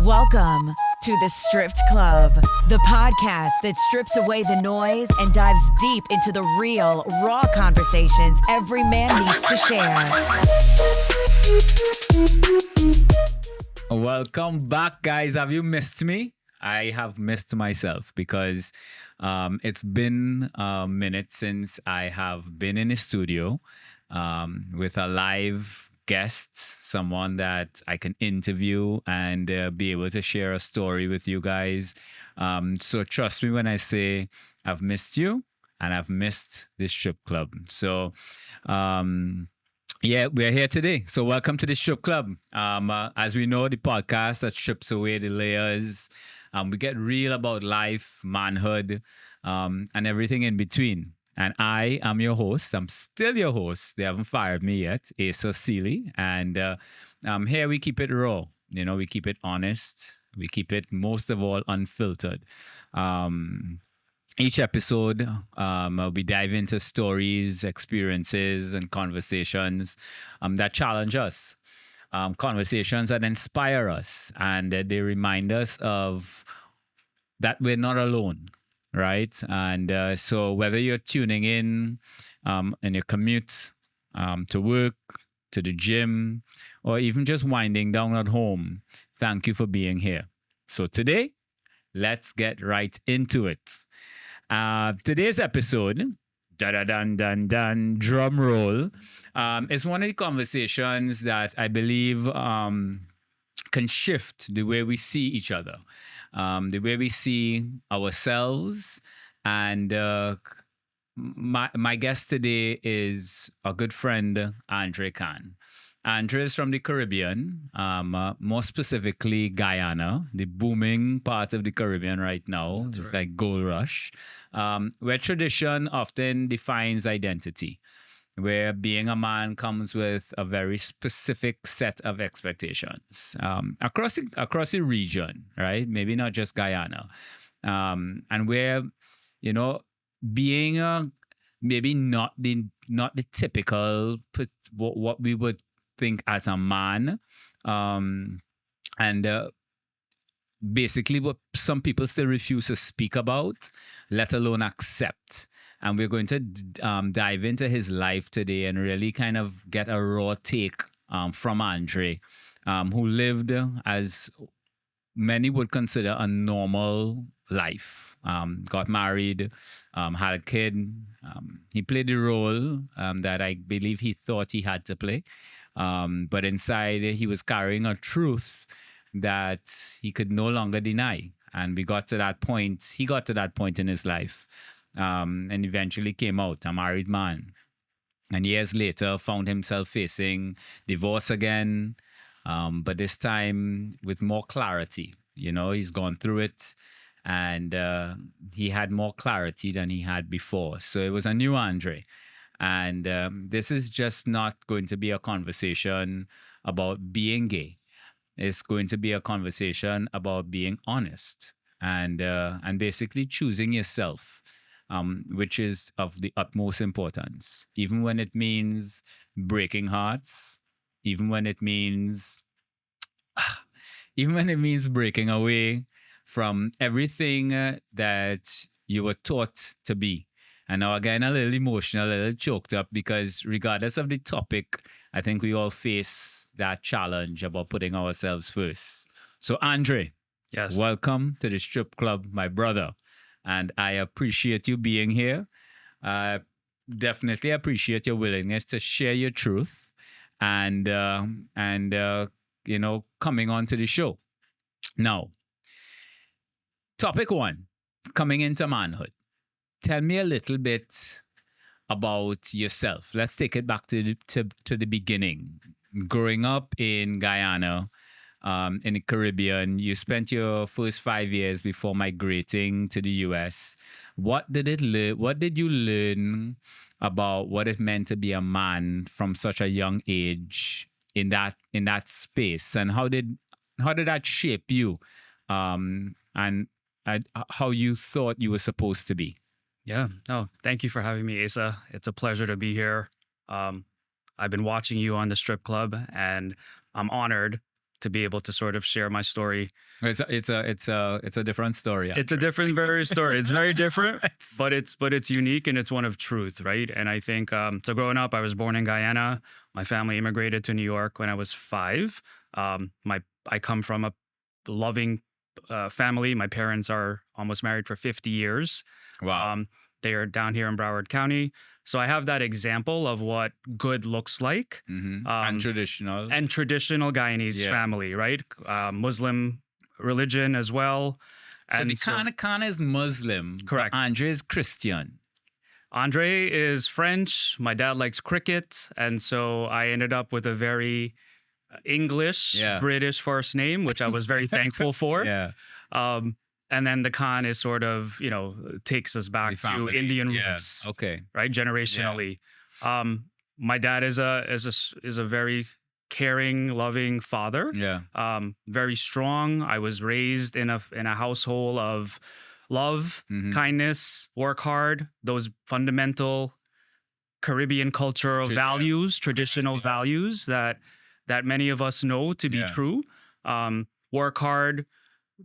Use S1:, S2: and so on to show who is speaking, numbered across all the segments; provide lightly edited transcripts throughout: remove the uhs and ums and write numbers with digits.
S1: Welcome to the Strpd Club, the podcast that strips away the noise and dives deep into the real, raw conversations every man needs to share.
S2: Welcome back, guys. Have you missed me? I have missed myself because it's been a minute since I have been in a studio with a live guest, someone that I can interview and be able to share a story with you guys. So trust me when I say I've missed you and I've missed this Strp Club. So yeah, we're here today. So welcome to the Strp Club. As we know, the podcast that strips away the layers. We get real about life, manhood, and everything in between. And I am your host. I'm still your host. They haven't fired me yet, Asa Seeley. And here we keep it raw. You know, we keep it honest. We keep it, most of all, unfiltered. Each episode, we dive into stories, experiences, and conversations that challenge us. Conversations that inspire us, and they remind us of that we're not alone, right? And so whether you're tuning in your commute to work, to the gym, or even just winding down at home, thank you for being here. So today, let's get right into it. Today's episode, dun drum roll, is one of the conversations that I believe can shift the way we see each other, the way we see ourselves. And my guest today is a good friend, Andre Khan. Andre is from the Caribbean, more specifically Guyana, the booming part of the Caribbean right now. That's it's right. Like gold rush, where tradition often defines identity, where being a man comes with a very specific set of expectations across the region, right? Maybe not just Guyana, and where, you know, being maybe not the typical what we would think as a man, and basically what some people still refuse to speak about, let alone accept. And we're going to dive into his life today and really kind of get a raw take from Andre, who lived as many would consider a normal life. Got married, had a kid. He played the role that I believe he thought he had to play. But inside, he was carrying a truth that he could no longer deny. And he got to that point in his life, and eventually came out a married man. And years later, found himself facing divorce again, but this time with more clarity. You know, he's gone through it, and he had more clarity than he had before. So it was a new Andre. And this is just not going to be a conversation about being gay. It's going to be a conversation about being honest and basically choosing yourself, which is of the utmost importance, even when it means breaking hearts, even when it means breaking away from everything that you were taught to be. And now again, a little emotional, a little choked up, because regardless of the topic, I think we all face that challenge about putting ourselves first. So Andre,
S3: yes,
S2: welcome to the Strp Club, my brother. And I appreciate you being here. Definitely appreciate your willingness to share your truth and you know, coming on to the show. Now, topic one, coming into manhood. Tell me a little bit about yourself. Let's take it back to the beginning. Growing up in Guyana, in the Caribbean, you spent your first 5 years before migrating to the US. What did you learn about what it meant to be a man from such a young age in that space, and how did that shape you, and how you thought you were supposed to be?
S3: Yeah. No, thank you for having me, Asa. It's a pleasure to be here. I've been watching you on the Strp Club, and I'm honored to be able to sort of share my story.
S2: It's a different story.
S3: It's a different very story. It's very different, but it's unique, and it's one of truth, right? And I think so. Growing up, I was born in Guyana. My family immigrated to New York when I was 5. I come from a loving family. My parents are almost married for 50 years.
S2: Wow.
S3: They are down here in Broward County. So I have that example of what good looks like.
S2: And traditional.
S3: And traditional Guyanese family, right? Muslim religion as well.
S2: So the Kana is Muslim.
S3: Correct.
S2: Andre is Christian.
S3: Andre is French. My dad likes cricket. And so I ended up with a very English, British first name, which I was very thankful for.
S2: Yeah.
S3: And then the Khan is sort of, takes us back to Indian roots.
S2: Okay.
S3: Right. Generationally. Yeah. My dad is a very caring, loving father.
S2: Yeah.
S3: Very strong. I was raised in a household of love, kindness, work hard, those fundamental Caribbean cultural values, traditional values that many of us know to be true. Work hard,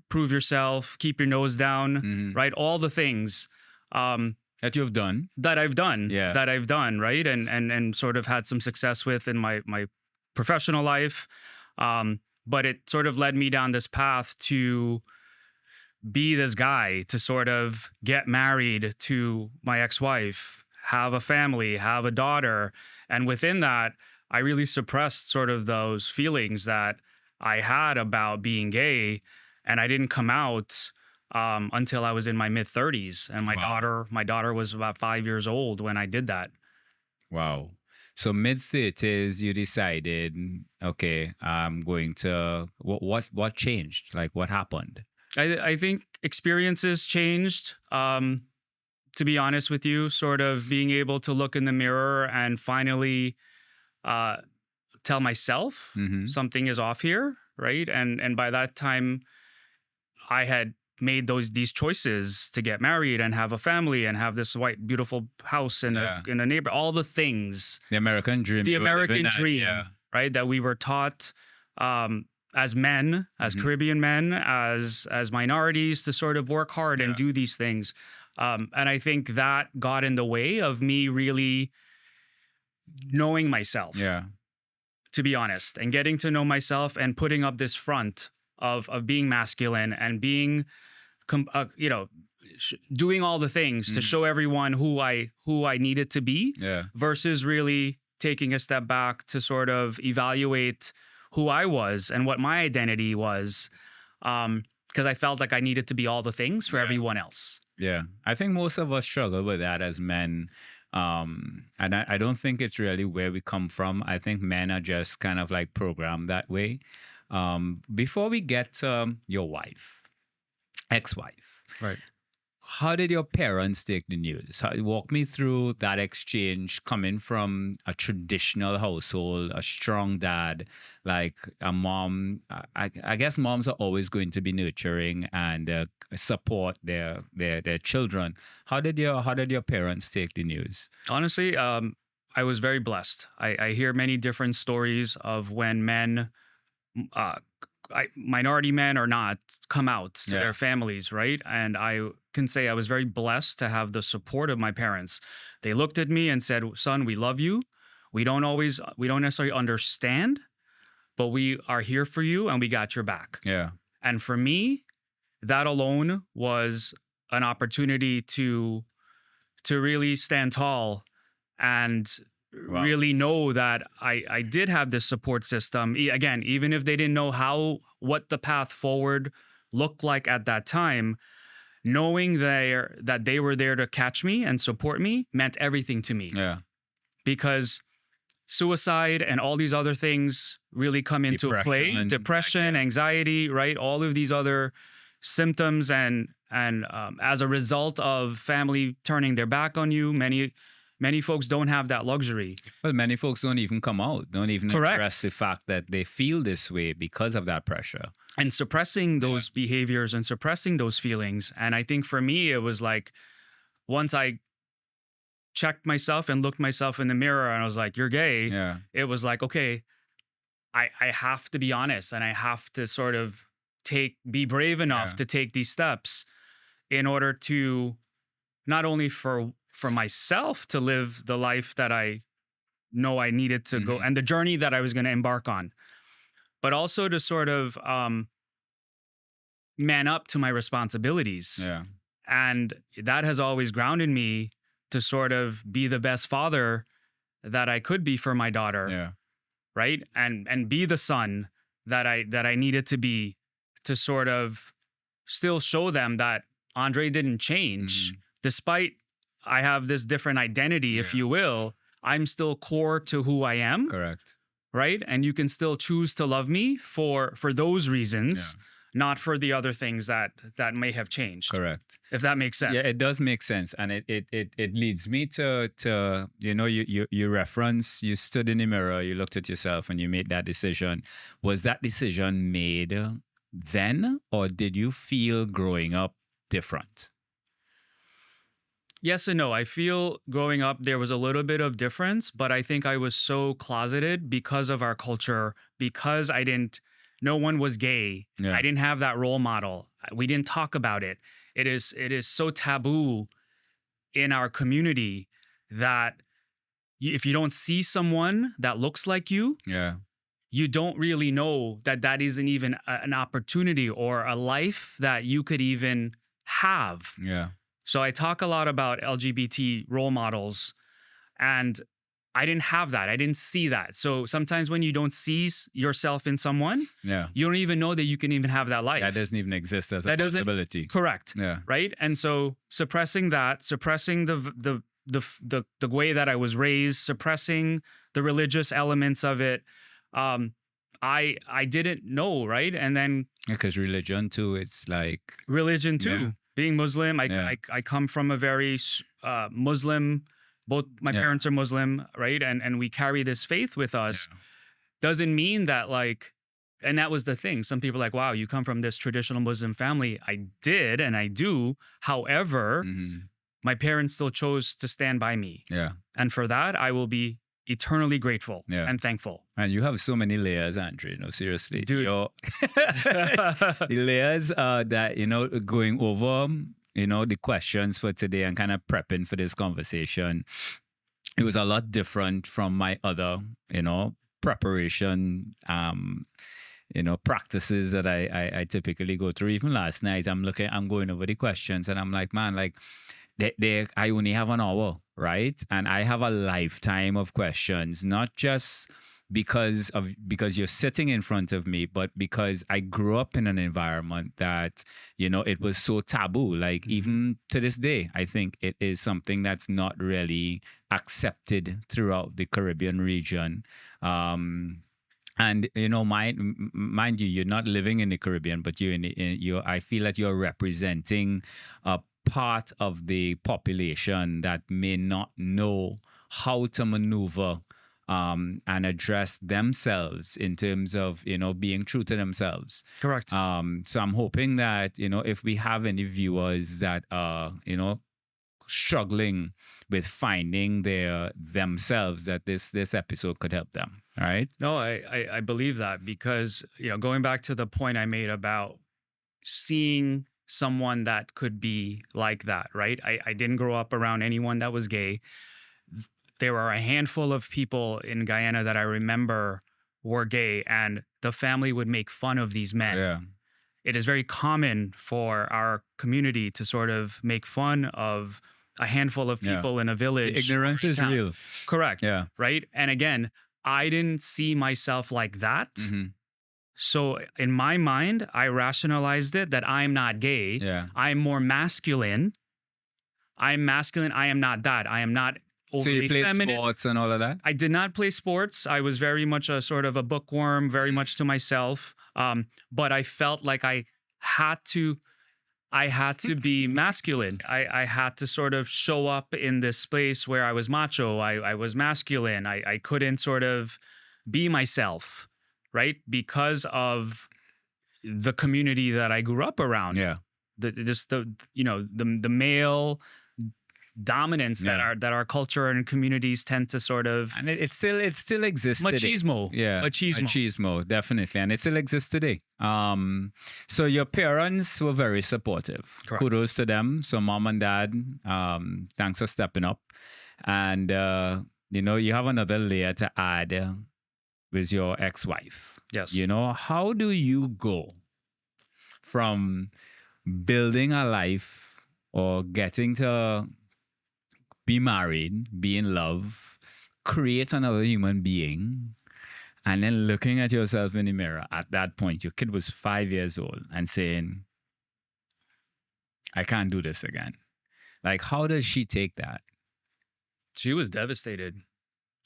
S3: prove yourself, keep your nose down, right? All the things
S2: that you've done.
S3: That I've done, right? And sort of had some success with in my professional life. But it sort of led me down this path to be this guy, to sort of get married to my ex-wife, have a family, have a daughter. And within that, I really suppressed sort of those feelings that I had about being gay. And I didn't come out until I was in my mid-30s. And my daughter was about 5 years old when I did that.
S2: Wow. So mid-30s, you decided, okay, I'm going to, what changed? Like, what happened?
S3: I think experiences changed. To be honest with you, sort of being able to look in the mirror and finally tell myself something is off here, right? And by that time, I had made these choices to get married and have a family and have this white beautiful house in a neighbor, all the things.
S2: The American dream.
S3: The American dream, right? That we were taught as men, as Caribbean men, as minorities to sort of work hard and do these things. And I think that got in the way of me really knowing myself. Yeah. To be honest, and getting to know myself and putting up this front of being masculine and being, doing all the things to show everyone who I needed to be, versus really taking a step back to sort of evaluate who I was and what my identity was, because I felt like I needed to be all the things for everyone else.
S2: Yeah, I think most of us struggle with that as men. And I don't think it's really where we come from. I think men are just kind of like programmed that way. Before we get to your wife, ex-wife,
S3: right?
S2: How did your parents take the news? Walk me through that exchange coming from a traditional household, a strong dad, like a mom. I guess moms are always going to be nurturing and support their children. How did your parents take the news?
S3: Honestly, I was very blessed. I hear many different stories of when men, minority men or not, come out to their families, right? And I can say I was very blessed to have the support of my parents. They looked at me and said, "Son, we love you. We don't necessarily understand, but we are here for you and we got your back." Yeah. And for me, that alone was an opportunity to really stand tall and really know that I did have this support system. Again, even if they didn't know what the path forward looked like at that time, knowing that they were there to catch me and support me meant everything to me. Yeah. Because suicide and all these other things really come into play. Depression, anxiety, right? All of these other symptoms and as a result of family turning their back on you, many folks don't have that luxury.
S2: Well, many folks don't even come out, don't even address the fact that they feel this way because of that pressure.
S3: And suppressing those behaviors and suppressing those feelings. And I think for me, it was like, once I checked myself and looked myself in the mirror and I was like, "You're gay." Yeah. It was like, okay, I have to be honest, and I have to sort of be brave enough
S2: Yeah.
S3: to take these steps in order to not only for myself to live the life that I know I needed to go,
S2: Mhm.
S3: and the journey that I was going to embark on, but also to sort of man up to my responsibilities.
S2: Yeah.
S3: And that has always grounded me to sort of be the best father that I could be for my daughter,
S2: Yeah.
S3: right? And be the son that I needed to be, to sort of still show them that Andre didn't change
S2: Mhm.
S3: despite I have this different identity, if
S2: Yeah.
S3: you will. I'm still core to who I am,
S2: Correct.
S3: right? And you can still choose to love me for those reasons,
S2: Yeah.
S3: not for the other things that may have changed.
S2: Correct.
S3: If that makes sense.
S2: Yeah, it does make sense, and it leads me to you reference, you stood in the mirror, you looked at yourself, and you made that decision. Was that decision made then, or did you feel growing up different?
S3: Yes and no. I feel growing up there was a little bit of difference, but I think I was so closeted because of our culture, because no one was gay.
S2: Yeah.
S3: I didn't have that role model. We didn't talk about it. It is so taboo in our community that if you don't see someone that looks like
S2: Yeah.
S3: you don't really know that that isn't even an opportunity or a life that you could even have.
S2: Yeah.
S3: So I talk a lot about LGBT role models, and I didn't have that. I didn't see that. So sometimes when you don't see yourself in someone,
S2: Yeah.
S3: you don't even know that you can even have that life.
S2: That doesn't even exist as a
S3: That doesn't-
S2: possibility.
S3: Correct.
S2: Yeah.
S3: Right. And so suppressing the way that I was raised, suppressing the religious elements of it, I didn't know. Right. And then
S2: Because religion too, it's like
S3: religion too.
S2: Yeah.
S3: Being Muslim,
S2: Yeah.
S3: I come from a very Muslim. Both my
S2: Yeah.
S3: parents are Muslim, right? And we carry this faith with us. Doesn't mean that like, and that was the thing. Some people are like, wow, you come from this traditional Muslim family. I did, and I do. However,
S2: Mhm.
S3: my parents still chose to stand by me,
S2: Yeah.
S3: and for that, I will be eternally grateful
S2: Yeah.
S3: and thankful.
S2: And you have so many layers, Andre. No, seriously,
S3: Dude.
S2: the layers that going over the questions for today and kind of prepping for this conversation. It was a lot different from my other preparation practices that I typically go through. Even last night, I'm going over the questions, and I'm like, man, like I only have an hour, right? And I have a lifetime of questions, not just because you're sitting in front of me, but because I grew up in an environment that it was so taboo. Like even to this day, I think it is something that's not really accepted throughout the Caribbean region. And mind you, you're not living in the Caribbean, but I feel that you're representing a part of the population that may not know how to maneuver and address themselves in terms of being true to themselves.
S3: Correct.
S2: So I'm hoping that if we have any viewers that are struggling with finding themselves, that this episode could help them. All right.
S3: No, I believe that because, going back to the point I made about seeing someone that could be like that, right? I didn't grow up around anyone that was gay. There were a handful of people in Guyana that I remember were gay, and the family would make fun of these men.
S2: Yeah.
S3: It is very common for our community to sort of make fun of a handful of people in a village.
S2: The ignorance
S3: or a
S2: is
S3: town.
S2: real.
S3: Correct.
S2: Yeah.
S3: Right. And again, I didn't see myself like that.
S2: Mm-hmm.
S3: So in my mind, I rationalized it that I'm not gay.
S2: Yeah.
S3: I'm more masculine. I'm masculine. I am not that. I am not
S2: So
S3: overly
S2: you played
S3: feminine.
S2: sports and all of that?
S3: I did not play sports. I was very much a sort of a bookworm, very much to myself. But I felt like I had to be masculine. I had to sort of show up in this space where I was macho. I was masculine. I couldn't sort of be myself, right? Because of the community that I grew up around.
S2: Yeah.
S3: The male dominance that our culture and communities tend to sort of,
S2: and it still exists
S3: machismo.
S2: today. Yeah, machismo, definitely, and it still exists today. So your parents were very supportive.
S3: Correct.
S2: Kudos to them. So mom and dad, thanks for stepping up. And you have another layer to add with your ex-wife.
S3: Yes.
S2: How do you go from building a life or getting to be married, be in love, create another human being, and then looking at yourself in the mirror at that point, your kid was 5 years old, and saying, I can't do this again. Like, how does she take that?
S3: She was devastated.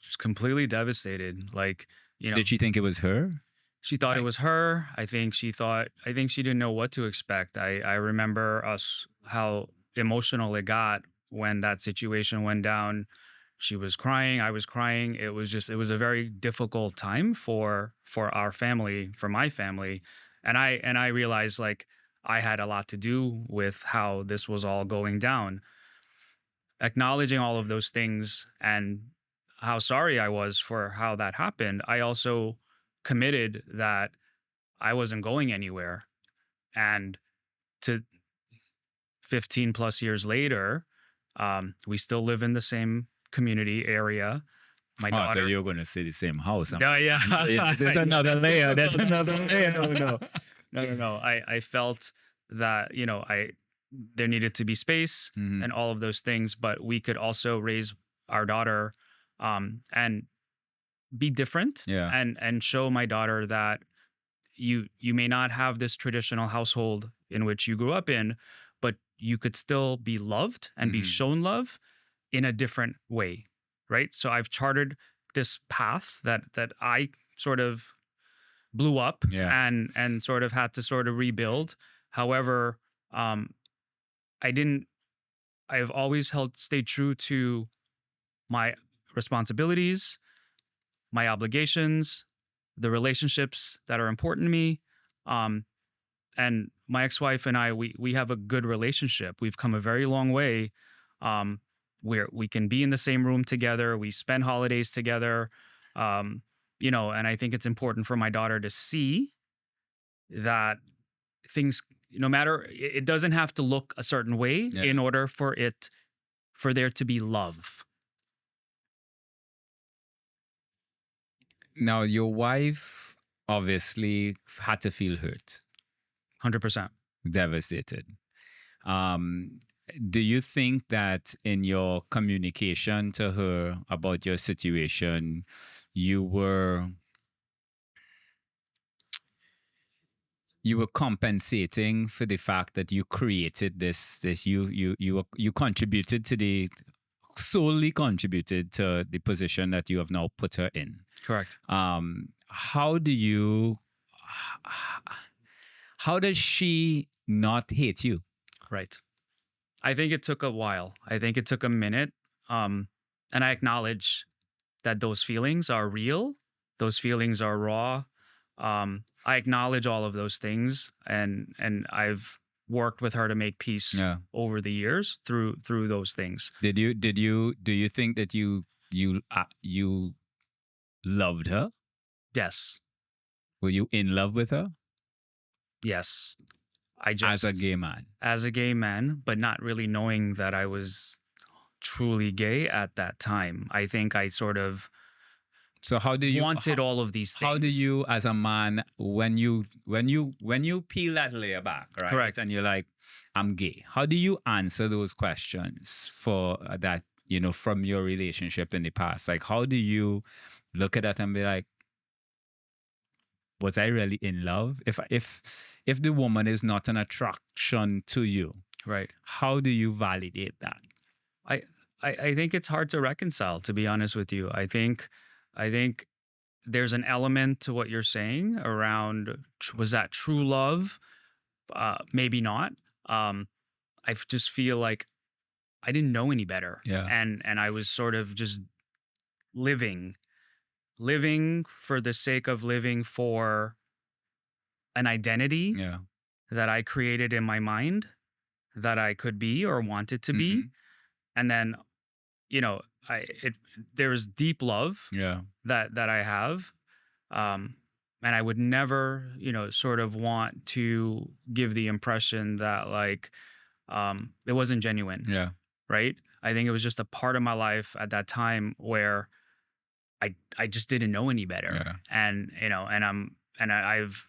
S3: She was completely devastated. Like,
S2: Did she think it was her?
S3: She thought it was her. I think she didn't know what to expect. I remember how emotional it got when that situation went down. She was crying. I was crying. It was a very difficult time for our family, for my family. And I realized, like, I had a lot to do with how this was all going down. Acknowledging all of those things and how sorry I was for how that happened, I also committed that I wasn't going anywhere. And to 15 plus years later, we still live in the same community area. My daughter.
S2: I thought you were going to say the same house.
S3: Yeah.
S2: There's another layer. There's another layer.
S3: No. I felt that, there needed to be space and all of those things, but we could also raise our daughter and be different, and show my daughter that you may not have this traditional household in which you grew up in, but you could still be loved and be shown love in a different way, right? So I've charted this path that I sort of blew up and sort of had to sort of rebuild. However, I've always stayed true to my responsibilities, my obligations, the relationships that are important to me. And my ex-wife and I, we have a good relationship. We've come a very long way, where we can be in the same room together. We spend holidays together, and I think it's important for my daughter to see that things, no matter, it doesn't have to look a certain way in order for there to be love.
S2: Now, your wife obviously had to feel hurt.
S3: 100%.
S2: Devastated. Do you think that in your communication to her about your situation, you were compensating for the fact that you created this you contributed to solely contributed to the position that you have now put her in?
S3: Correct.
S2: How does she not hate you?
S3: Right. I think it took a while. I think it took a minute. And I acknowledge that those feelings are real. Those feelings are raw. I acknowledge all of those things, and I've worked with her to make peace over the years through those things.
S2: Do you think that you loved her?
S3: Yes.
S2: Were you in love with her?
S3: Yes.
S2: As a gay man,
S3: but not really knowing that I was truly gay at that time. I think I sort of
S2: how do you
S3: wanted all of these things.
S2: How do you, as a man, when you peel that layer back, right?
S3: Correct.
S2: And you're like, I'm gay. How do you answer those questions for that, from your relationship in the past? Like, how do you look at that and be like, was I really in love? If the woman is not an attraction to you,
S3: right?
S2: How do you validate that?
S3: I think it's hard to reconcile, to be honest with you. I think there's an element to what you're saying around, was that true love? Maybe not. I just feel like I didn't know any better.
S2: Yeah.
S3: And I was sort of just living for the sake of living for an identity that I created in my mind that I could be or wanted to be. and then, you know, there's deep love
S2: Yeah.
S3: that I have. And I would never, sort of want to give the impression that like it wasn't genuine,
S2: Yeah.
S3: right? I think it was just a part of my life at that time where I just didn't know any better.
S2: Yeah.
S3: And I've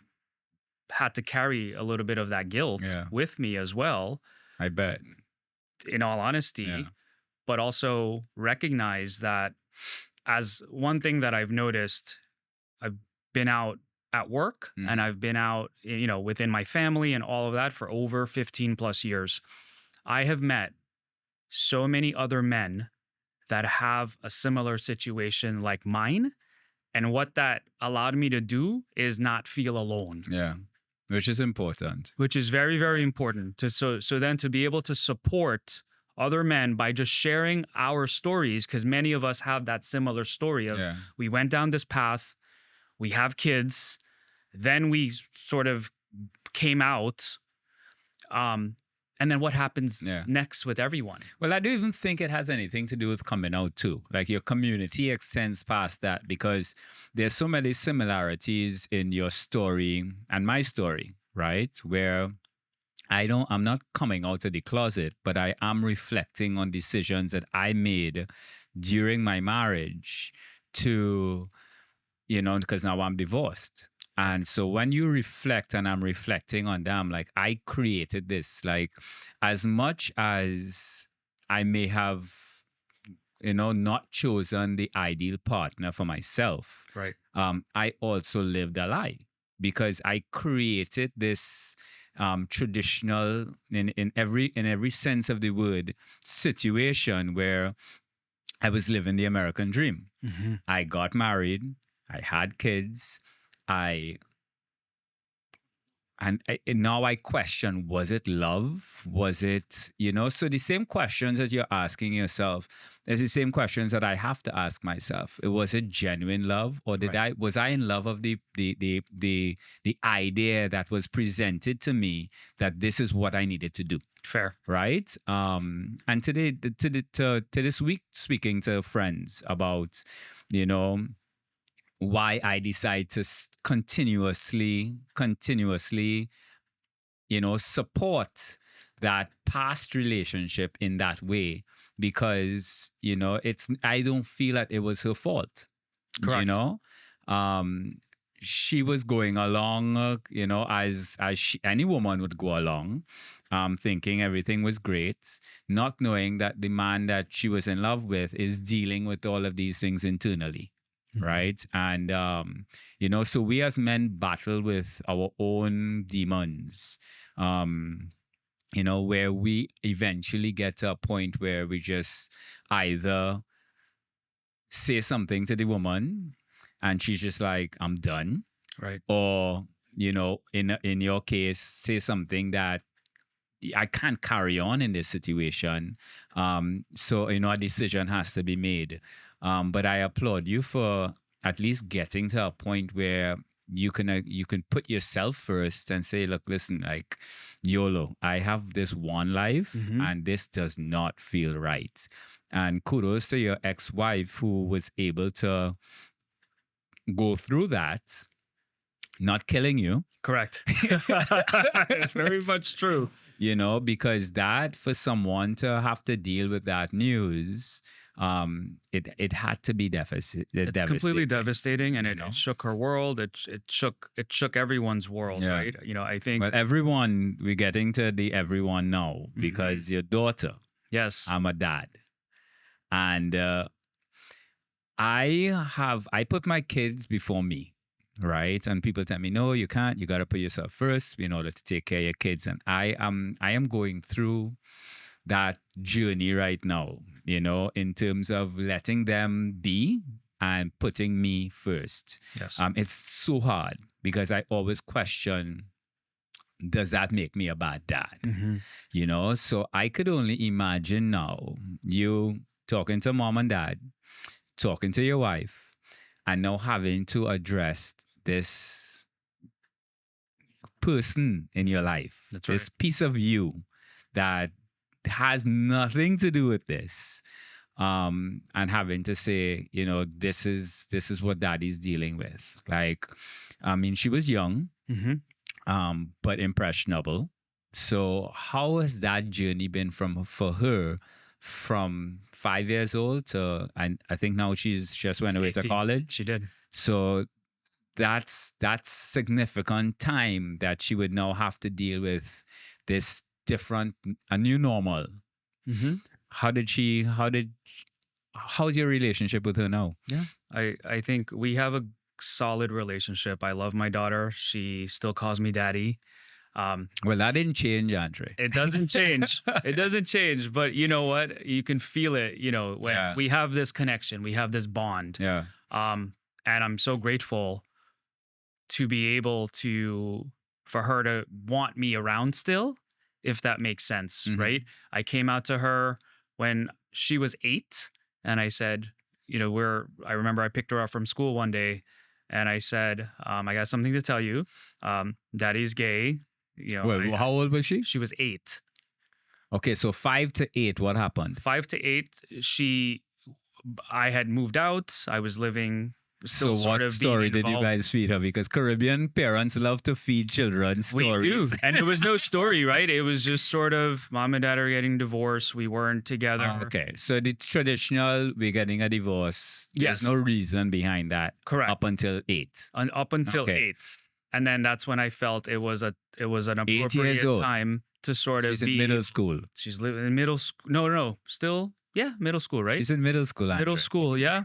S3: had to carry a little bit of that guilt
S2: Yeah.
S3: with me as well,
S2: I bet.
S3: in all honesty,
S2: Yeah.
S3: but also recognize that as one thing that I've noticed, I've been out at work and I've been out, within my family and all of that for over 15 plus years. I have met so many other men that have a similar situation like mine. And what that allowed me to do is not feel alone,
S2: Yeah. Which is important.
S3: which is very, very important to so then to be able to support other men by just sharing our stories, because many of us have that similar story of
S2: Yeah.
S3: we went down this path, we have kids, then we sort of came out, and then what happens
S2: Yeah.
S3: next with everyone?
S2: Well, I don't even think it has anything to do with coming out too. Like your community extends past that because there's so many similarities in your story and my story, right? Where I'm not coming out of the closet, but I am reflecting on decisions that I made during my marriage to, because now I'm divorced. And so when you reflect, and I'm reflecting on them, like I created this, like as much as I may have, not chosen the ideal partner for myself,
S3: Right.
S2: I also lived a lie because I created this traditional, in every sense of the word, situation where I was living the American dream.
S3: Mm-hmm.
S2: I got married, I had kids, I and now I question, was it love? Was it, so the same questions that you're asking yourself is the same questions that I have to ask myself. Was it genuine love, or was I in love of the idea that was presented to me that this is what I needed to do?
S3: Fair.
S2: Right. And today, to this week, speaking to friends about, why I decide to continuously, support that past relationship in that way, because, I don't feel that it was her fault.
S3: Correct.
S2: She was going along, as any woman would go along, thinking everything was great, not knowing that the man that she was in love with is dealing with all of these things internally. Right. And, so we as men battle with our own demons, where we eventually get to a point where we just either say something to the woman and she's just like, I'm done.
S3: Right.
S2: Or, in your case, say something that I can't carry on in this situation. So, a decision has to be made. But I applaud you for at least getting to a point where you can put yourself first and say, look, listen, like YOLO, I have this one life and this does not feel right. And kudos to your ex-wife who was able to go through that, not killing you.
S3: Correct. It's very much true.
S2: Because that, for someone to have to deal with that news, it had to be devastating.
S3: Completely devastating, and it shook her world. It shook everyone's world,
S2: Yeah.
S3: right? I think.
S2: But everyone, we're getting to the everyone now, because your daughter,
S3: Yes,
S2: I'm a dad, and I put my kids before me. Right. And people tell me, no, you can't. You got to put yourself first in order to take care of your kids. And I am going through that journey right now, in terms of letting them be and putting me first.
S3: Yes.
S2: It's so hard because I always question, does that make me a bad dad? So I could only imagine now you talking to mom and dad, talking to your wife, and now having to address this person in your life,
S3: That's
S2: this
S3: right.
S2: piece of you that has nothing to do with this. And having to say, this is what daddy's dealing with. Like, I mean, she was young, but impressionable. So how has that journey been for her from 5 years old to, and I think now she's just went away to
S3: 18.
S2: college.
S3: She did.
S2: So that's significant time that she would now have to deal with this a new normal. How's your relationship with her now?
S3: Yeah. I think we have a solid relationship. I love my daughter. She still calls me daddy.
S2: Well, that didn't change, Andre.
S3: It doesn't change. It doesn't change. But you know what? You can feel it, when we have this connection, we have this bond.
S2: Yeah.
S3: And I'm so grateful to be able for her to want me around still, if that makes sense, right? I came out to her when she was 8 and I said, I remember I picked her up from school one day and I said, I got something to tell you. Daddy's gay.
S2: Wait, how old was she?
S3: She was 8.
S2: Okay, so 5 to 8, what happened?
S3: 5 to 8, I had moved out. I was living still
S2: so
S3: sort
S2: what
S3: of
S2: story
S3: being
S2: did you
S3: involved.
S2: guys feed her? Because Caribbean parents love to feed children stories.
S3: We do. And there was no story, right? It was just sort of mom and dad are getting divorced. We weren't together.
S2: Okay. So the traditional, we're getting a divorce.
S3: Yes.
S2: There's no reason behind that.
S3: Correct.
S2: Up until 8.
S3: Up until
S2: Okay.
S3: 8. And then that's when I felt it was an appropriate
S2: old.
S3: time to sort of
S2: She's
S3: be
S2: in middle school.
S3: She's living in middle school. No. Still, middle school, right?
S2: She's in middle school, Andre.
S3: Middle school, yeah.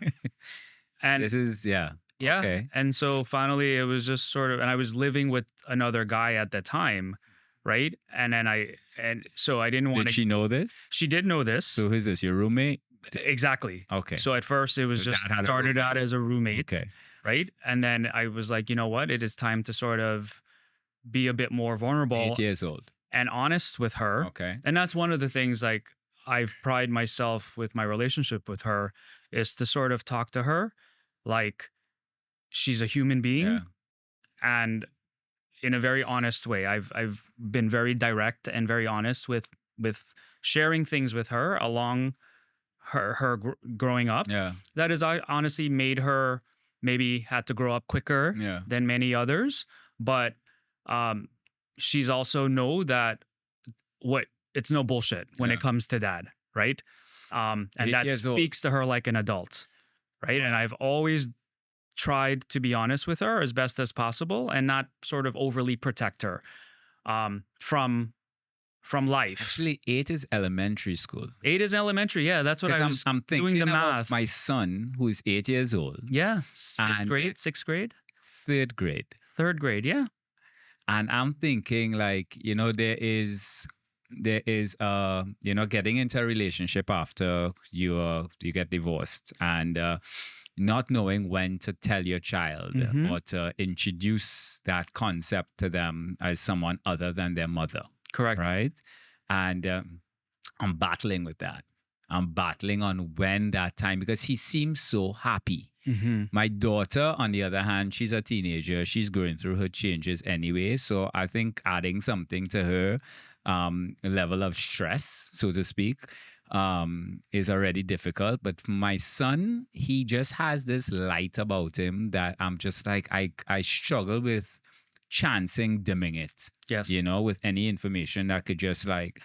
S3: And
S2: This is,
S3: yeah.
S2: Okay.
S3: And so finally it was just sort of, and I was living with another guy at the time, right? And so I didn't want
S2: Did she know this?
S3: She did know this.
S2: So who's this, your roommate?
S3: Exactly.
S2: Okay.
S3: So at first it was
S2: So
S3: just
S2: dad had a
S3: started
S2: roommate.
S3: out as a roommate,
S2: Okay.
S3: right? And then I was like, you know what? It is time to sort of be a bit more vulnerable
S2: 8 years old.
S3: and honest with her.
S2: Okay.
S3: And that's one of the things like I've pride myself with my relationship with her is to sort of talk to her like she's a human being
S2: Yeah.
S3: and in a very honest way. I've been very direct and very honest with sharing things with her along her growing up.
S2: Yeah.
S3: That is, I honestly made her maybe had to grow up quicker
S2: Yeah.
S3: than many others, but she's also know that it's no bullshit when
S2: Yeah.
S3: it comes to dad, right? And
S2: 8
S3: that
S2: years old.
S3: speaks to her like an adult, right? And I've always tried to be honest with her as best as possible and not sort of overly protect her from life.
S2: Actually, 8 is elementary school.
S3: 8 is elementary. Yeah, that's what
S2: 'Cause
S3: I was
S2: I'm thinking
S3: doing the
S2: about
S3: math.
S2: my son, who is 8 years old,
S3: Yeah, 5th
S2: And-
S3: grade, 6th grade,
S2: 3rd grade.
S3: 3rd grade. Yeah.
S2: And I'm thinking like, there is getting into a relationship after you get divorced and not knowing when to tell your child
S3: Mhm.
S2: or to introduce that concept to them as someone other than their mother,
S3: Correct.
S2: right? And I'm battling with that. I'm battling on when that time, because he seems so happy.
S3: Mm-hmm.
S2: My daughter, on the other hand, she's a teenager. She's going through her changes anyway. So I think adding something to her level of stress, so to speak, is already difficult. But my son, he just has this light about him that I'm just like, I struggle with chancing dimming it,
S3: Yes.
S2: with any information that could just like.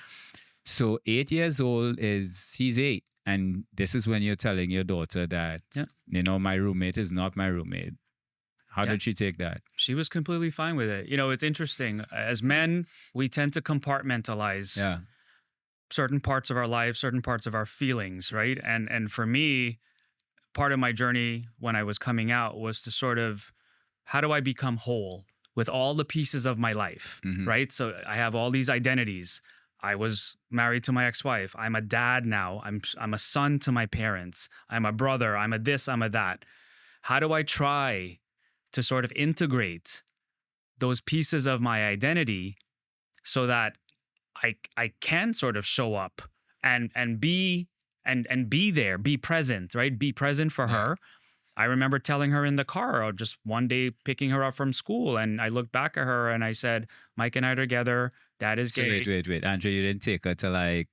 S2: So 8 years old he's 8. And this is when you're telling your daughter that, my roommate is not my roommate. How did she take that?
S3: She was completely fine with it. It's interesting. As men, we tend to compartmentalize certain parts of our lives, certain parts of our feelings, right? And for me, part of my journey when I was coming out was to sort of, how do I become whole with all the pieces of my life,
S2: Mhm.
S3: right? So I have all these identities. I was married to my ex-wife. I'm a dad now. I'm a son to my parents. I'm a brother. I'm a this, I'm a that. How do I try to sort of integrate those pieces of my identity so that I can sort of show up and be there, be present, right? Be present for her. I remember telling her in the car, or just one day picking her up from school, and I looked back at her and I said, Mike and I are together. Dad is
S2: So
S3: gay.
S2: wait. Andrew, you didn't take her to like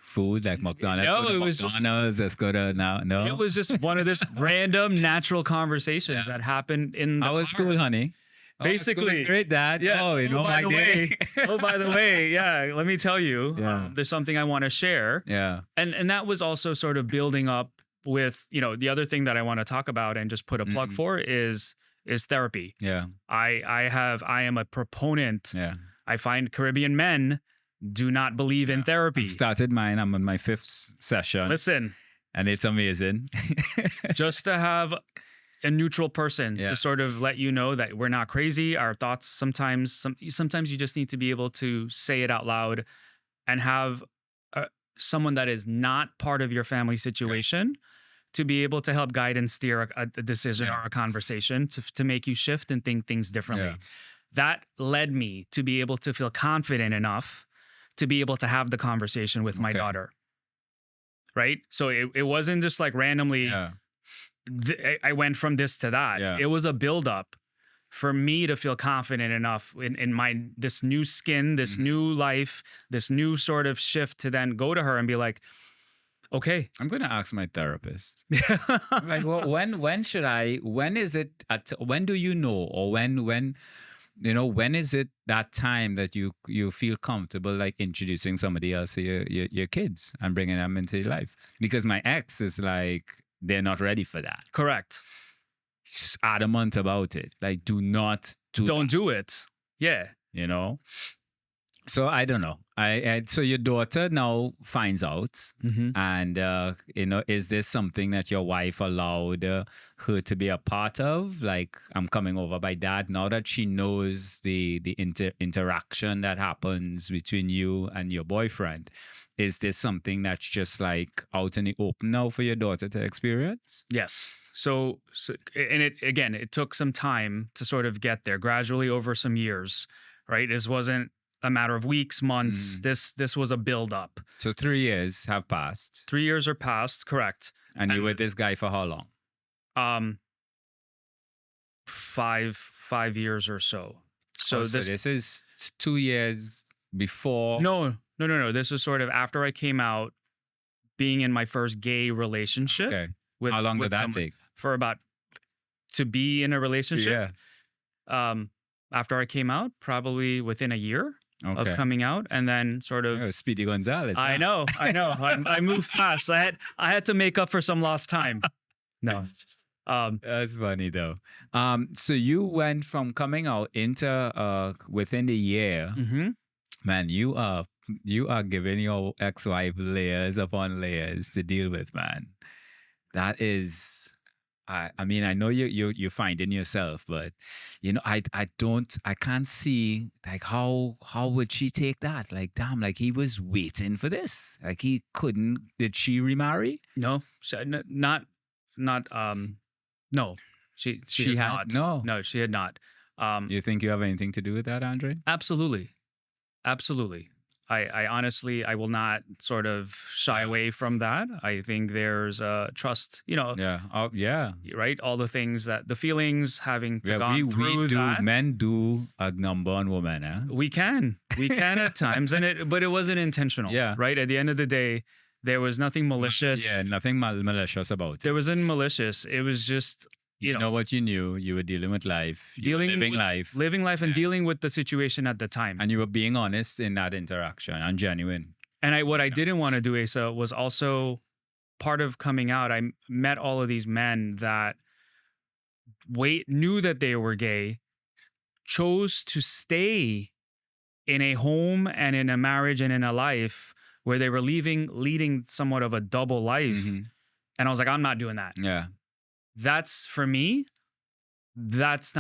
S2: food like McDonald's?
S3: No,
S2: Go to
S3: it was just-
S2: McDonald's. Let's go to now. No,
S3: It was just one of this random natural conversations that happened in the
S2: How was
S3: car.
S2: school, honey?
S3: Basically-
S2: school is great, Dad.
S3: Yeah.
S2: Oh, you know
S3: by
S2: my
S3: the
S2: day.
S3: way. Oh, by the way, yeah. Let me tell you,
S2: Yeah.
S3: there's something I want to share,
S2: Yeah.
S3: and that was also sort of building up with the other thing that I want to talk about and just put a plug for is therapy.
S2: Yeah.
S3: I am a proponent.
S2: Yeah.
S3: I find Caribbean men do not believe in therapy.
S2: I've started mine. I'm on my 5th session.
S3: Listen,
S2: And it's amazing.
S3: just to have a neutral person
S2: Yeah.
S3: to sort of let you know that we're not crazy. Our thoughts sometimes you just need to be able to say it out loud and have someone that is not part of your family situation to be able to help guide and steer a decision or a conversation to make you shift and think things differently.
S2: Yeah.
S3: That led me to be able to feel confident enough to be able to have the conversation with my
S2: Okay.
S3: daughter. Right? So it wasn't just like randomly
S2: Yeah.
S3: I went from this to that.
S2: Yeah.
S3: It was a buildup for me to feel confident enough in my this new skin, this new life, this new sort of shift to then go to her and be like, okay.
S2: I'm going to ask my therapist. Like, well, when should I, when is it, when do you know, or when is it that time that you feel comfortable like introducing somebody else to your kids and bringing them into your life? Because my ex is like, they're not ready for that.
S3: Correct.
S2: She's adamant about it. Like, don't
S3: do it. Yeah.
S2: you know? So I don't know. So your daughter now finds out, and is this something that your wife allowed her to be a part of? Like, I'm coming over by Dad. Now that she knows the interaction that happens between you and your boyfriend, is this something that's just like out in the open now for your daughter to experience?
S3: Yes. So and it took some time to sort of get there, gradually over some years, right? This wasn't a matter of weeks, months. This was a build up.
S2: So 3 years have passed.
S3: 3 years are past, correct.
S2: And you were with this guy for how long?
S3: 5 years or so. So
S2: this is 2 years before.
S3: No. This was sort of after I came out, being in my first gay relationship.
S2: Okay.
S3: With,
S2: How long
S3: with
S2: did that
S3: someone-
S2: take?
S3: For about to be in a relationship.
S2: Yeah.
S3: After I came out, probably within a year of
S2: Okay.
S3: coming out, and then sort of.
S2: Oh, Speedy Gonzalez.
S3: I
S2: huh?
S3: know. I moved fast. I had to make up for some lost time. No.
S2: That's funny though. So you went from coming out into within the year.
S3: Mhm.
S2: Man, you are giving your ex-wife layers upon layers to deal with, man. That is, I mean, I know you're finding yourself, but I can't see like how would she take that? Like, damn, like he was waiting for this. Like he couldn't. Did she remarry?
S3: No, not. No, she has
S2: had
S3: not.
S2: no.
S3: She had not.
S2: You think you have anything to do with that, Andre?
S3: Absolutely. I honestly, I will not sort of shy away from that. I think there's trust,
S2: Yeah. Oh, yeah.
S3: right? All the things the feelings having to go
S2: we
S3: through
S2: do.
S3: that.
S2: Men do a number on women, eh?
S3: We can at times, but it wasn't intentional.
S2: Yeah.
S3: Right. At the end of the day, there was nothing malicious.
S2: Yeah, nothing malicious about it.
S3: There wasn't malicious. It was just,
S2: You know what you knew. You were dealing with life. You were living life.
S3: living life and dealing with the situation at the time.
S2: And you were being honest in that interaction and genuine.
S3: And what I didn't want to do, Asa, was also part of coming out. I met all of these men that knew that they were gay, chose to stay in a home and in a marriage and in a life where they were leading somewhat of a double life.
S2: Mhm.
S3: And I was like, I'm not doing that.
S2: Yeah.
S3: That's for me. That's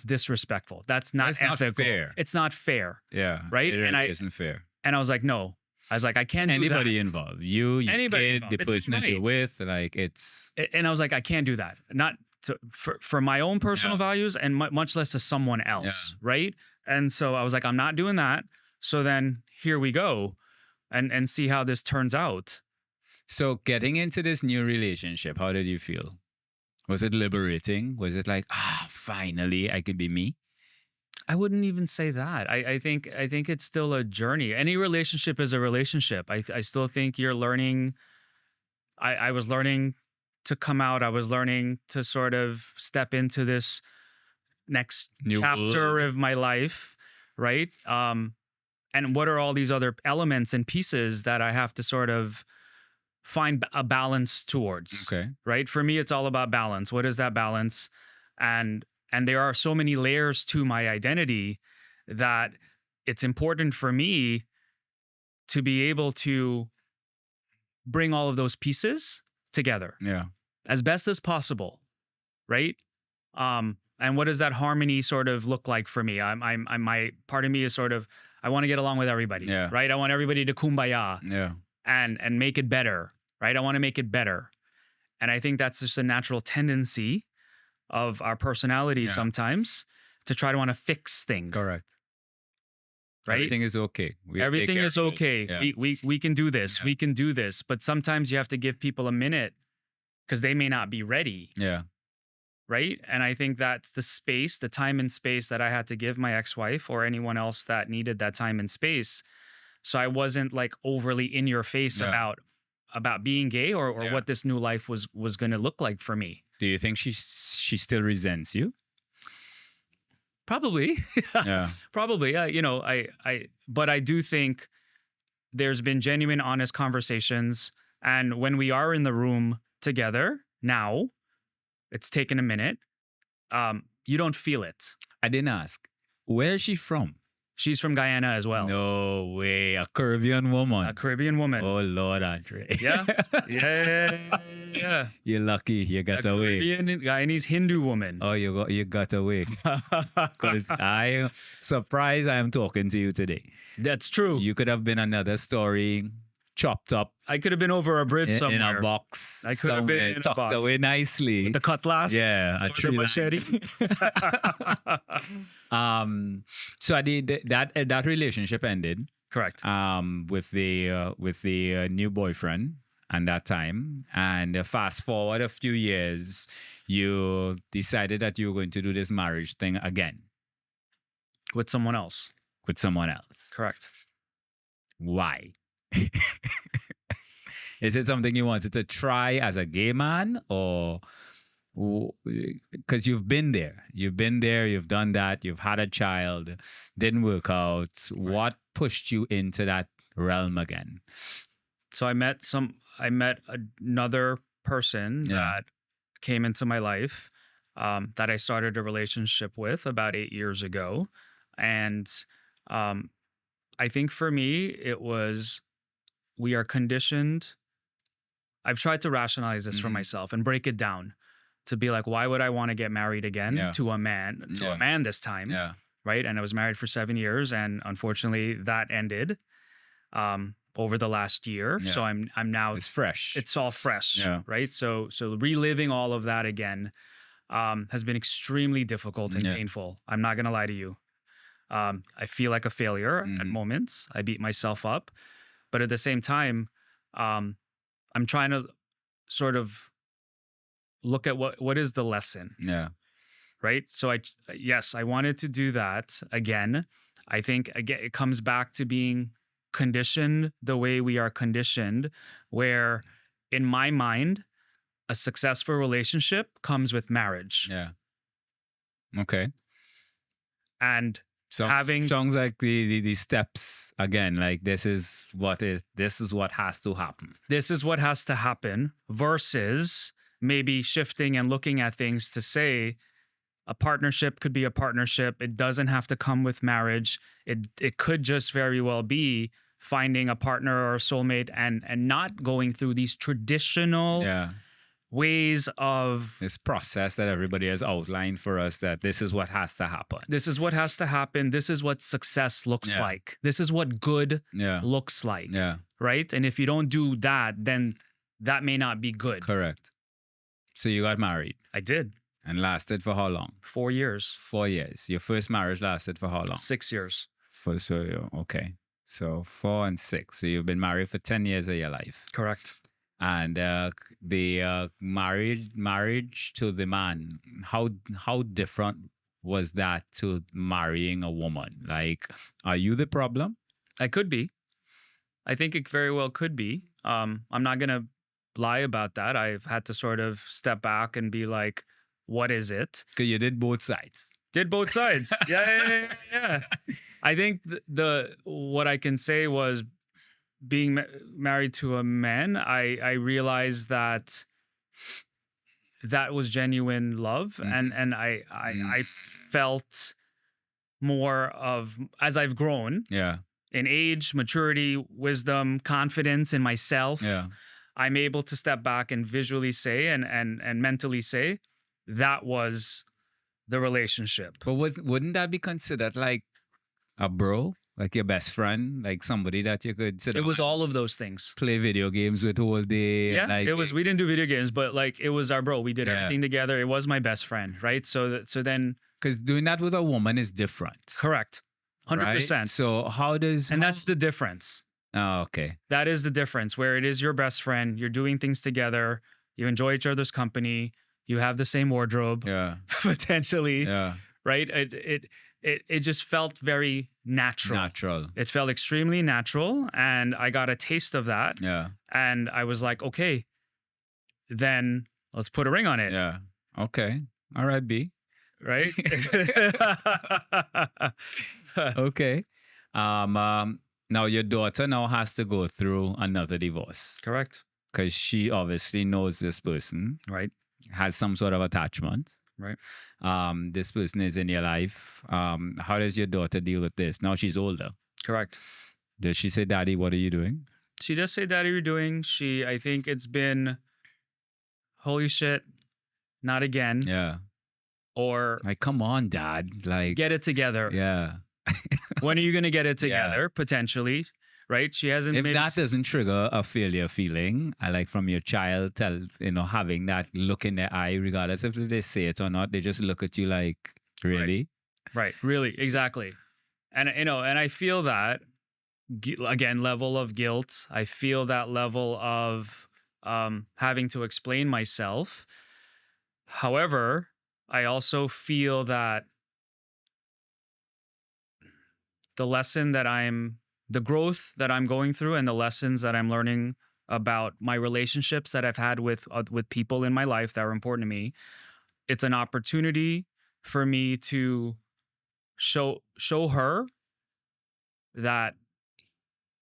S3: disrespectful. That's not
S2: It's not
S3: ethical.
S2: fair.
S3: It's not fair.
S2: Yeah.
S3: Right?
S2: It
S3: And
S2: really
S3: I-
S2: isn't fair.
S3: And I was like, no. I was like, I can't do that.
S2: Anybody involved. You, your
S3: Anybody
S2: kid,
S3: involved.
S2: the
S3: It's
S2: person that you're
S3: right.
S2: with, like it's
S3: And I was like, I can't do that. Not for my own personal
S2: Yeah.
S3: values and much less to someone else. Right. And so I was like, I'm not doing that. So then here we go and see how this turns out.
S2: So getting into this new relationship, how did you feel? Was it liberating? Was it like, finally I could be me?
S3: I wouldn't even say that. I think it's still a journey. Any relationship is a relationship. I still think you're learning. I was learning to come out. I was learning to sort of step into this next
S2: New
S3: chapter
S2: world.
S3: of my life, right? And what are all these other elements and pieces that I have to sort of find a balance towards?
S2: Okay.
S3: Right? For me, it's all about balance. What is that balance? And there are so many layers to my identity that it's important for me to be able to bring all of those pieces together
S2: Yeah.
S3: as best as possible, right? And what does that harmony sort of look like for me? I'm my part of me is sort of I want to get along with everybody,
S2: Yeah.
S3: right? I want everybody to kumbaya
S2: Yeah.
S3: and make it better, right? I want to make it better, and I think that's just a natural tendency of our personality
S2: Yeah.
S3: sometimes to try to want to fix things,
S2: Correct.
S3: right?
S2: Everything is okay. We take
S3: Everything
S2: care
S3: is
S2: of it.
S3: okay.
S2: Yeah.
S3: We can do this.
S2: Yeah.
S3: We can do this. But sometimes you have to give people a minute because they may not be ready,
S2: Yeah.
S3: right? And I think that's the space, the time and space that I had to give my ex-wife or anyone else that needed that time and space. So I wasn't like overly in your face
S2: Yeah.
S3: about being gay or
S2: Yeah.
S3: what this new life was going to look like for me.
S2: Do you think she still resents you?
S3: Probably.
S2: Yeah.
S3: Probably. But I do think there's been genuine, honest conversations. And when we are in the room together now, it's taken a minute. You don't feel it.
S2: I didn't ask. Where is she from?
S3: She's from Guyana as well.
S2: No way. A Caribbean woman.
S3: A Caribbean woman.
S2: Oh, Lord, Andre.
S3: Yeah. Yeah.
S2: You're lucky you got
S3: A
S2: away.
S3: Caribbean Guyanese Hindu woman.
S2: Oh, you got away. Because I'm surprised I am talking to you today.
S3: That's true.
S2: You could have been another story chopped up
S3: I could have been over a bridge
S2: in
S3: somewhere.
S2: a box.
S3: I could have been
S2: somewhere,
S3: in a
S2: tucked
S3: box.
S2: away nicely.
S3: With the cutlass.
S2: Yeah, a
S3: Or the
S2: tree line.
S3: machete.
S2: So that relationship ended.
S3: Correct.
S2: With the new boyfriend and that time, and fast forward a few years, you decided that you were going to do this marriage thing again
S3: With someone else.
S2: with someone else.
S3: Correct.
S2: Why? Is it something you wanted to try as a gay man, or because you've been there, you've done that, you've had a child, didn't work out. What pushed you into that realm again?
S3: So I met another person
S2: Yeah.
S3: that came into my life that I started a relationship with about 8 years ago. And I think for me, it was, we are conditioned. I've tried to rationalize this for
S2: Mhm.
S3: myself and break it down to be like, why would I want to get married again
S2: Yeah.
S3: to a man, this time?
S2: Yeah.
S3: Right. And I was married for 7 years, and unfortunately that ended over the last year.
S2: Yeah.
S3: So I'm now,
S2: It's fresh.
S3: it's all fresh.
S2: Yeah.
S3: Right. So reliving all of that again has been extremely difficult and
S2: Yeah.
S3: painful. I'm not going to lie to you. I feel like a failure at
S2: Mhm.
S3: moments. I beat myself up. But at the same time, I'm trying to sort of look at what is the lesson,
S2: Yeah.
S3: right? So I wanted to do that again. I think again it comes back to being conditioned the way we are conditioned, where in my mind, a successful relationship comes with marriage.
S2: Yeah. Okay.
S3: And
S2: Sounds like the steps again. Like this is what has to happen.
S3: this is what has to happen versus maybe shifting and looking at things to say a partnership could be a partnership. It doesn't have to come with marriage. It could just very well be finding a partner or a soulmate and not going through these traditional
S2: Yeah.
S3: ways of
S2: This process that everybody has outlined for us, that this is what has to happen.
S3: this is what has to happen. This is what success looks
S2: Yeah.
S3: like. This is what good
S2: Yeah.
S3: looks like.
S2: Yeah.
S3: Right? And if you don't do that, then that may not be good.
S2: Correct. So you got married
S3: I did.
S2: and lasted for how long?
S3: 4 years.
S2: 4 years. Your first marriage lasted for how long?
S3: 6 years.
S2: Okay. So 4 and 6. So you've been married for 10 years of your life.
S3: Correct.
S2: And the marriage to the man, how different was that to marrying a woman? Like, are you the problem?
S3: I could be. I think it very well could be. I'm not gonna lie about that. I've had to sort of step back and be like, what is it?
S2: Because you did both sides.
S3: Did both sides. Yeah. I think the what I can say was being married to a man, I realized that was genuine love, and I felt more of, as I've grown
S2: Yeah.
S3: in age, maturity, wisdom, confidence in myself.
S2: Yeah.
S3: I'm able to step back and visually say and mentally say that was the relationship.
S2: But wouldn't that be considered like a bro? Like your best friend? Like somebody that you could sit
S3: It was
S2: down
S3: all of those things.
S2: play video games with all day?
S3: Yeah,
S2: like,
S3: it was. We didn't do video games, but like it was our bro. We did
S2: Yeah.
S3: everything together. It was my best friend, right? So then,
S2: because doing that with a woman is different.
S3: correct, 100%.
S2: Right? So how does
S3: And that's the difference.
S2: oh, okay.
S3: That is the difference. Where it is your best friend, you're doing things together, you enjoy each other's company, you have the same wardrobe,
S2: Yeah.
S3: potentially,
S2: Yeah.
S3: right? It just felt very natural.
S2: Natural.
S3: It felt extremely natural, and I got a taste of that,
S2: Yeah.
S3: and I was like, okay, then let's put a ring on it,
S2: Yeah. Okay. All right, B.
S3: right?
S2: Okay. Now your daughter now has to go through another divorce
S3: Correct.
S2: because she obviously knows this person,
S3: Right.
S2: has some sort of attachment.
S3: Right.
S2: This person is in your life. How does your daughter deal with this? Now she's older.
S3: Correct.
S2: Does she say, "Daddy, what are you doing?"
S3: She does say, "Daddy, you're doing." I think it's been, holy shit, not again,
S2: Yeah.
S3: or
S2: Like, come on, Dad. Like,
S3: get it together.
S2: yeah.
S3: When are you gonna get it
S2: Yeah.
S3: together? Potentially, right? She hasn't.
S2: If
S3: maybe
S2: that doesn't trigger a failure feeling, I like from your child, having that look in their eye, regardless if they say it or not, they just look at you like, really?
S3: Right. Really. Exactly. And and I feel that again, level of guilt. I feel that level of having to explain myself. However, I also feel that the growth that I'm going through and the lessons that I'm learning about my relationships that I've had with people in my life that are important to me, it's an opportunity for me to show her that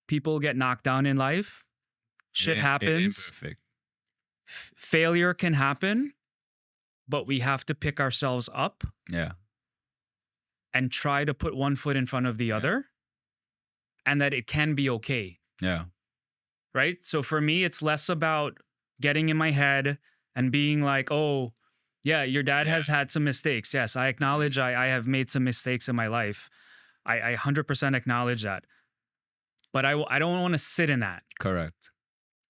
S3: people get knocked down in life. Shit happens.
S2: Imperfect.
S3: Failure can happen, but we have to pick ourselves up
S2: Yeah.
S3: and try to put one foot in front of the other, and that it can be okay.
S2: Yeah.
S3: Right? So for me, it's less about getting in my head and being like, oh, yeah, your dad has had some mistakes. Yes, I acknowledge I have made some mistakes in my life. I 100% acknowledge that. But I don't want to sit in that.
S2: Correct.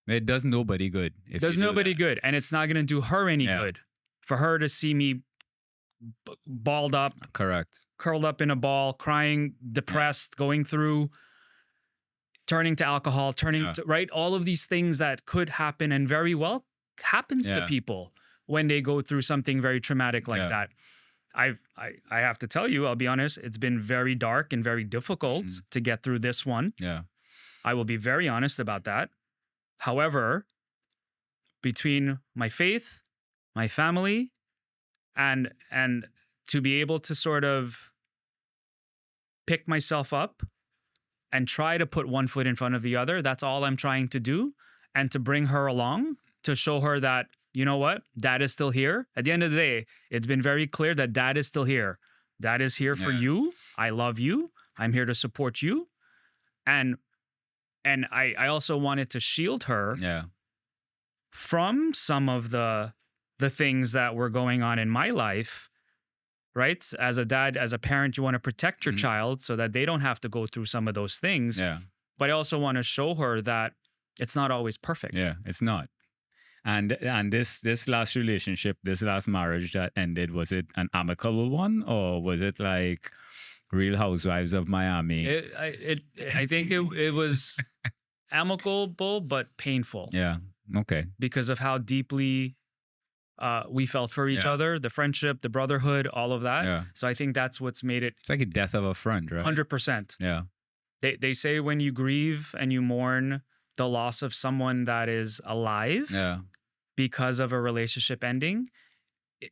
S2: It does nobody good. If
S3: Does
S2: you do
S3: nobody
S2: that.
S3: good. And it's not going to do her any
S2: Yeah.
S3: good for her to see me balled up,
S2: Correct.
S3: curled up in a ball, crying, depressed, going through, turning to alcohol, turning to, right? All of these things that could happen and very well happens to
S2: Yeah.
S3: people when they go through something very traumatic like
S2: Yeah.
S3: that. I have to tell you, I'll be honest, it's been very dark and very difficult to get through this one.
S2: Yeah.
S3: I will be very honest about that. However, between my faith, my family, and to be able to sort of pick myself up and try to put one foot in front of the other, that's all I'm trying to do. And to bring her along, to show her that, you know what, Dad is still here. At the end of the day, it's been very clear that Dad is still here. Dad is here for
S2: Yeah.
S3: you. I love you. I'm here to support you. And I also wanted to shield her
S2: Yeah.
S3: from some of the things that were going on in my life, right? As a dad, as a parent, you want to protect your child so that they don't have to go through some of those things.
S2: Yeah.
S3: But I also want to show her that it's not always perfect.
S2: Yeah. It's not. And this last relationship, this last marriage that ended, was it an amicable one, or was it like Real Housewives of Miami?
S3: I think it was amicable but painful
S2: Yeah. Okay.
S3: because of how deeply we felt for each
S2: Yeah.
S3: other, the friendship, the brotherhood, all of that.
S2: Yeah.
S3: So I think that's what's made it
S2: It's like a death of a friend, right?
S3: 100%.
S2: Yeah.
S3: They say when you grieve and you mourn the loss of someone that is alive
S2: Yeah.
S3: because of a relationship ending,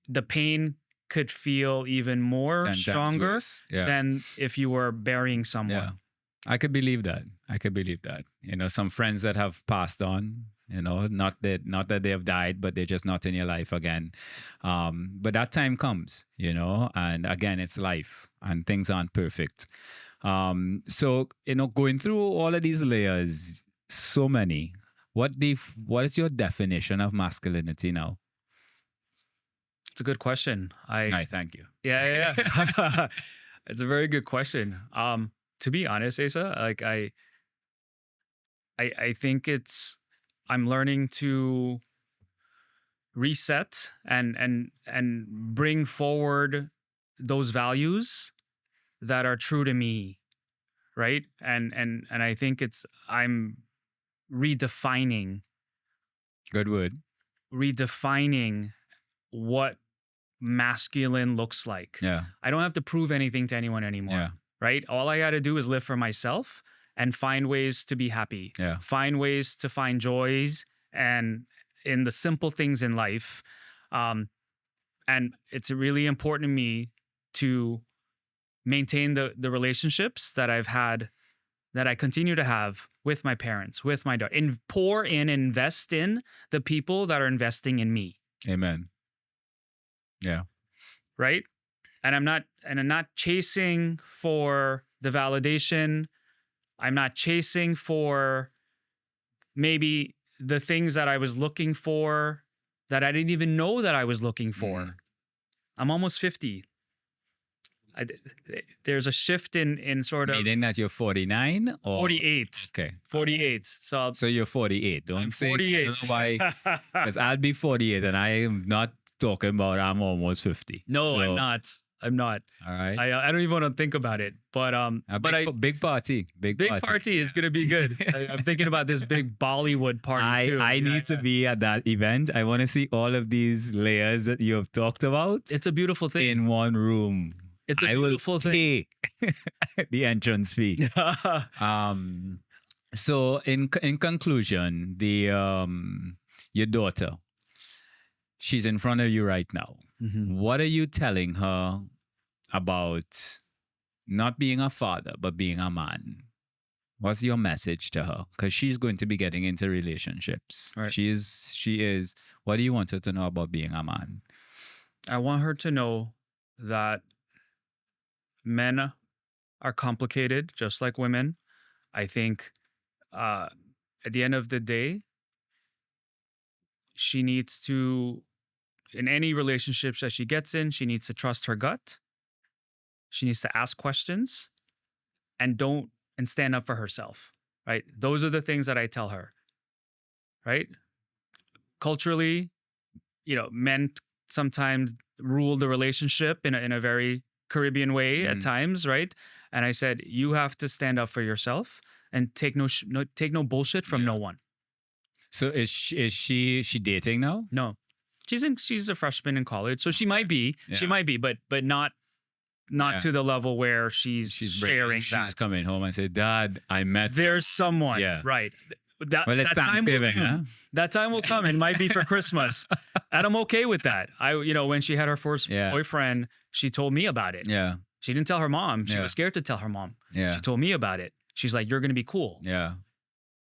S3: the pain could feel even more
S2: 10 times
S3: stronger
S2: worse. Yeah.
S3: than if you were burying someone.
S2: Yeah. I could believe that. I could believe that. You know, some friends that have passed on, you know, not that they have died, but they're just not in your life again. But that time comes, you know, and again, it's life and things aren't perfect. So, you know, going through all of these layers, so many, what is your definition of masculinity now?
S3: It's a good question.
S2: I thank you.
S3: Yeah. It's a very good question. To be honest, Asa, like I think I'm learning to reset and bring forward those values that are true to me, right? And I think I'm redefining
S2: Good word.
S3: what masculine looks like.
S2: Yeah.
S3: I don't have to prove anything to anyone anymore.
S2: Yeah.
S3: Right? All I got to do is live for myself and find ways to be happy.
S2: Yeah.
S3: Find ways to find joys and in the simple things in life. And it's really important to me to maintain the relationships that I've had, that I continue to have with my parents, with my daughter, and pour in, invest in the people that are investing in me.
S2: Amen. Yeah.
S3: Right? And I'm not chasing for the validation. I'm not chasing for maybe the things that I was looking for that I didn't even know that I was looking for.
S2: Mm.
S3: I'm almost 50. There's a shift in sort of
S2: Meaning that you're 49 or
S3: 48.
S2: Okay.
S3: 48. So
S2: you're 48. Don't
S3: I'm
S2: say
S3: 48.
S2: I don't know why. Because I'll be 48 and I am not talking about I'm almost 50.
S3: No,
S2: So,
S3: I'm not.
S2: All right.
S3: I don't even want to think about it. But
S2: big party. Big
S3: party is gonna be good. I'm thinking about this big Bollywood party too.
S2: I need to be at that event. I want to see all of these layers that you have talked about
S3: It's a beautiful thing.
S2: in one room.
S3: It's a
S2: I
S3: beautiful
S2: will
S3: thing.
S2: pay the entrance fee. So in conclusion, your daughter, she's in front of you right now.
S3: Mhm.
S2: What are you telling her about not being a father, but being a man? What's your message to her? Because she's going to be getting into relationships.
S3: Right.
S2: She is. What do you want her to know about being a man?
S3: I want her to know that men are complicated, just like women. I think at the end of the day, she needs to, in any relationships that she gets in, she needs to trust her gut. She needs to ask questions and stand up for herself, right? Those are the things that I tell her, right? Culturally, men sometimes rule the relationship in a very Caribbean way at times, right? And I said, you have to stand up for yourself and take no bullshit from no one.
S2: So is she dating now?
S3: No, she's a freshman in college, so she might be, but not to the level where she's sharing
S2: she's
S3: that.
S2: coming home and say, Dad, I met.
S3: There's someone,
S2: Yeah.
S3: right?
S2: Well, it's Thanksgiving, huh?
S3: That time will come. It might be for Christmas, and I'm okay with that. When she had her first boyfriend, she told me about it.
S2: Yeah.
S3: She didn't tell her mom. She
S2: Yeah.
S3: was scared to tell her mom.
S2: Yeah.
S3: She told me about it. She's like, "You're gonna be cool."
S2: Yeah.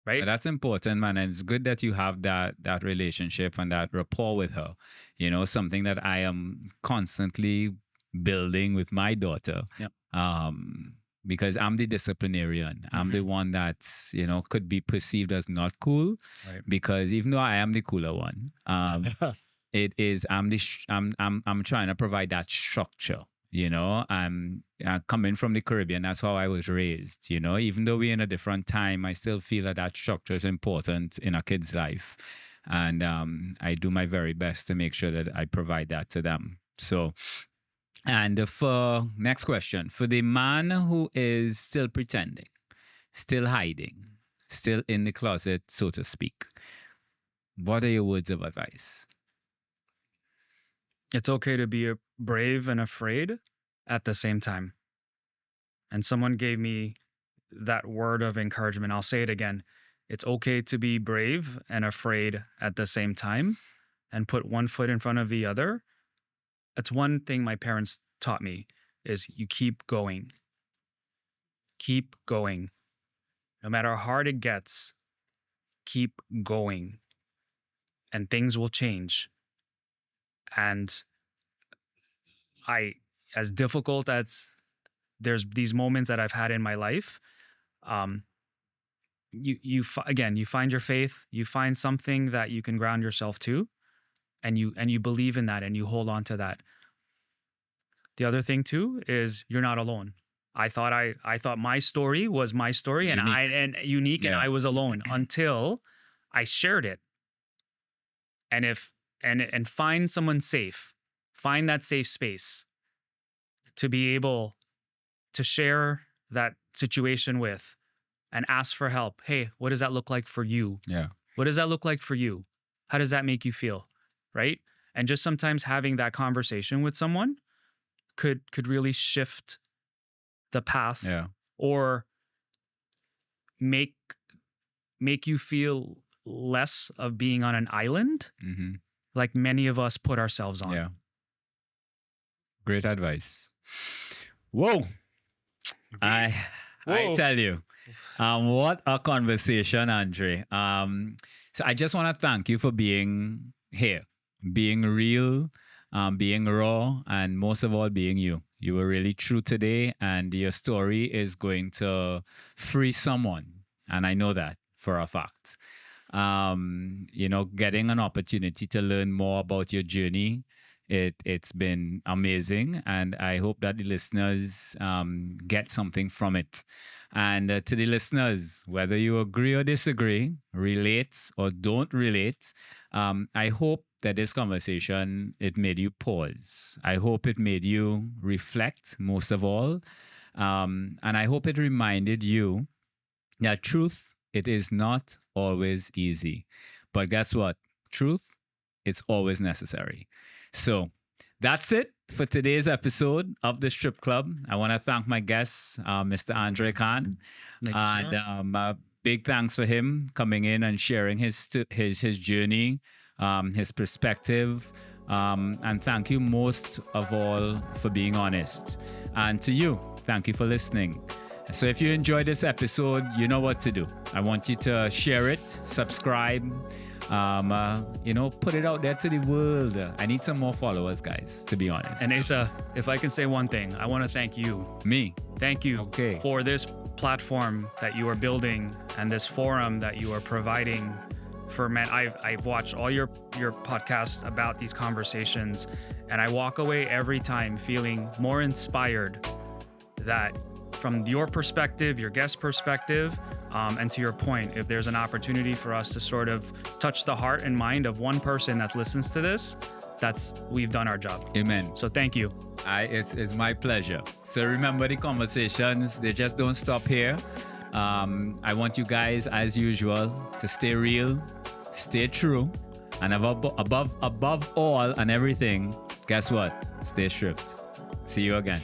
S3: Right.
S2: But that's important, man. And it's good that you have that relationship and that rapport with her. Something that I am constantly building with my daughter.
S3: Yep.
S2: Because I'm the disciplinarian. I'm the one that's, could be perceived as not cool.
S3: Right.
S2: Because even though I am the cooler one, it is I'm trying to provide that structure. I'm coming from the Caribbean. That's how I was raised. Even though we're in a different time, I still feel that structure is important in a kid's life, and I do my very best to make sure that I provide that to them. So, and for next question, for the man who is still pretending, still hiding, still in the closet, so to speak, what are your words of advice?
S3: It's okay to be brave and afraid at the same time. And someone gave me that word of encouragement. I'll say it again. It's okay to be brave and afraid at the same time and put one foot in front of the other. That's one thing my parents taught me is you keep going. Keep going. No matter how hard it gets, keep going. And things will change. And as difficult as there's these moments that I've had in my life, you find your faith, you find something that you can ground yourself to, and you believe in that and you hold on to that. The other thing too is you're not alone. I thought my story was my story and unique and I was alone until I shared it. And find someone safe. Find that safe space to be able to share that situation with and ask for help. Hey, what does that look like for you?
S2: Yeah.
S3: What does that look like for you? How does that make you feel? Right? And just sometimes having that conversation with someone could really shift the path or make you feel less of being on an island like many of us put ourselves on.
S2: Yeah. Great advice. Whoa. I tell you, what a conversation, Andre. So I just want to thank you for being here, being real, being raw, and most of all, being you. You were really true today, and your story is going to free someone. And I know that for a fact. Getting an opportunity to learn more about your journey, it's been amazing, and I hope that the listeners get something from it. And to the listeners, whether you agree or disagree, relate or don't relate, I hope that this conversation, it made you pause. I hope it made you reflect most of all. And I hope it reminded you that truth, it is not always easy. But guess what? Truth, it's always necessary. So that's it for today's episode of the Strip Club. I want to thank my guest, Mr. Andre Khan.
S3: Thank you,
S2: and big thanks for him coming in and sharing his journey, his perspective. And thank you most of all for being honest. And to you, thank you for listening. So if you enjoyed this episode, you know what to do. I want you to share it, subscribe, put it out there to the world. I need some more followers, guys, to be honest.
S3: And Asa, if I can say one thing, I want to thank you.
S2: Me?
S3: Thank you for this platform that you are building and this forum that you are providing for men. I've watched all your podcasts about these conversations, and I walk away every time feeling more inspired that from your perspective, your guest perspective, and to your point, if there's an opportunity for us to sort of touch the heart and mind of one person that listens to this, we've done our job.
S2: Amen.
S3: So thank you.
S2: It's my pleasure. So remember, the conversations, they just don't stop here. I want you guys, as usual, to stay real, stay true, and above all and everything, guess what? Stay stripped. See you again.